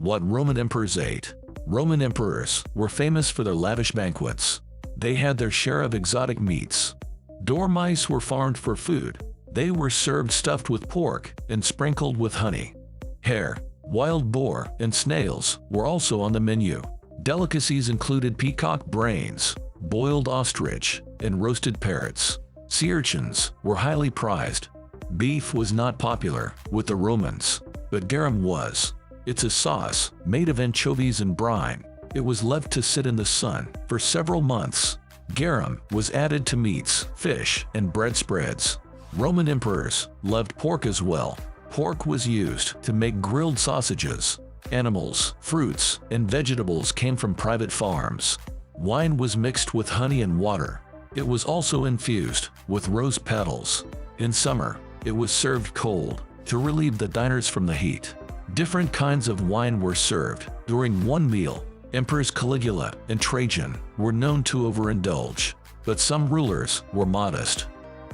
What Roman emperors ate. Roman emperors were famous for their lavish banquets. They had their share of exotic meats. Dormice were farmed for food. They were served stuffed with pork and sprinkled with honey. Hare, wild boar, and snails were also on the menu. Delicacies included peacock brains, boiled ostrich, and roasted parrots. Sea urchins were highly prized. Beef was not popular with the Romans, but garum was. It's a sauce made of anchovies and brine. It was left to sit in the sun for several months. Garum was added to meats, fish, and bread spreads. Roman emperors loved pork as well. Pork was used to make grilled sausages. Animals, fruits, and vegetables came from private farms. Wine was mixed with honey and water. It was also infused with rose petals. In summer, it was served cold to relieve the diners from the heat. Different kinds of wine were served during one meal. Emperors Caligula and Trajan were known to overindulge, but some rulers were modest.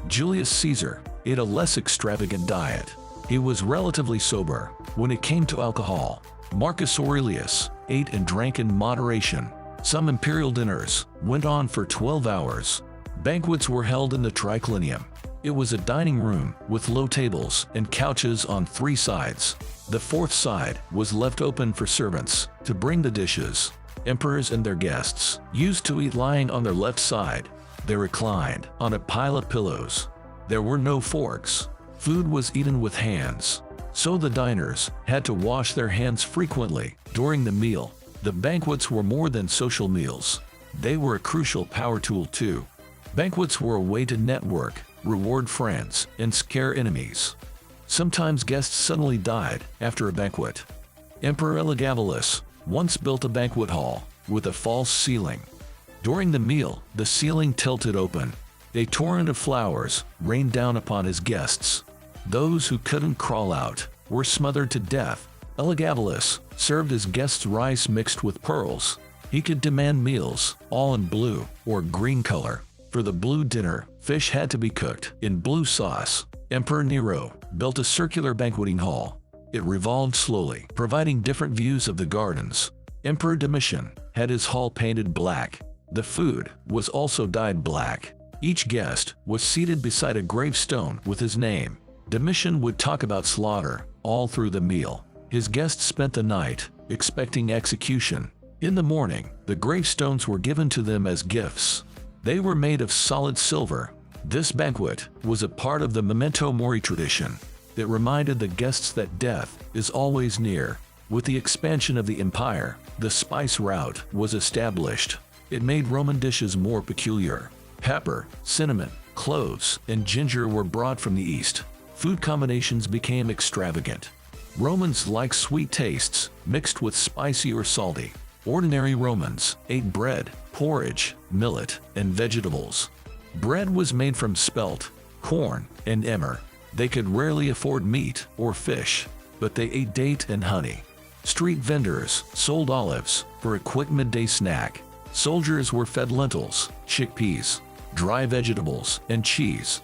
Julius Caesar ate a less extravagant diet. He was relatively sober when it came to alcohol. Marcus Aurelius ate and drank in moderation. Some imperial dinners went on for 12 hours. Banquets were held in the triclinium. It was a dining room with low tables and couches on 3 sides. The 4th side was left open for servants to bring the dishes. Emperors and their guests used to eat lying on their left side. They reclined on a pile of pillows. There were no forks. Food was eaten with hands, so the diners had to wash their hands frequently during the meal. The banquets were more than social meals. They were a crucial power tool too. Banquets were a way to network, reward friends, and scare enemies. Sometimes guests suddenly died after a banquet. Emperor Elagabalus once built a banquet hall with a false ceiling. During the meal, the ceiling tilted open. A torrent of flowers rained down upon his guests. Those who couldn't crawl out were smothered to death. Elagabalus served his guests rice mixed with pearls. He could demand meals all in blue or green color. For the blue dinner, fish had to be cooked in blue sauce. Emperor Nero built a circular banqueting hall. It revolved slowly, providing different views of the gardens. Emperor Domitian had his hall painted black. The food was also dyed black. Each guest was seated beside a gravestone with his name. Domitian would talk about slaughter all through the meal. His guests spent the night expecting execution. In the morning, the gravestones were given to them as gifts. They were made of solid silver. This banquet was a part of the memento mori tradition. It reminded the guests that death is always near. With the expansion of the empire, the spice route was established. It made Roman dishes more peculiar. Pepper, cinnamon, cloves, and ginger were brought from the east. Food combinations became extravagant. Romans liked sweet tastes mixed with spicy or salty. Ordinary Romans ate bread, porridge, millet, and vegetables. Bread was made from spelt, corn, and emmer. They could rarely afford meat or fish, but they ate date and honey. Street vendors sold olives for a quick midday snack. Soldiers were fed lentils, chickpeas, dry vegetables, and cheese.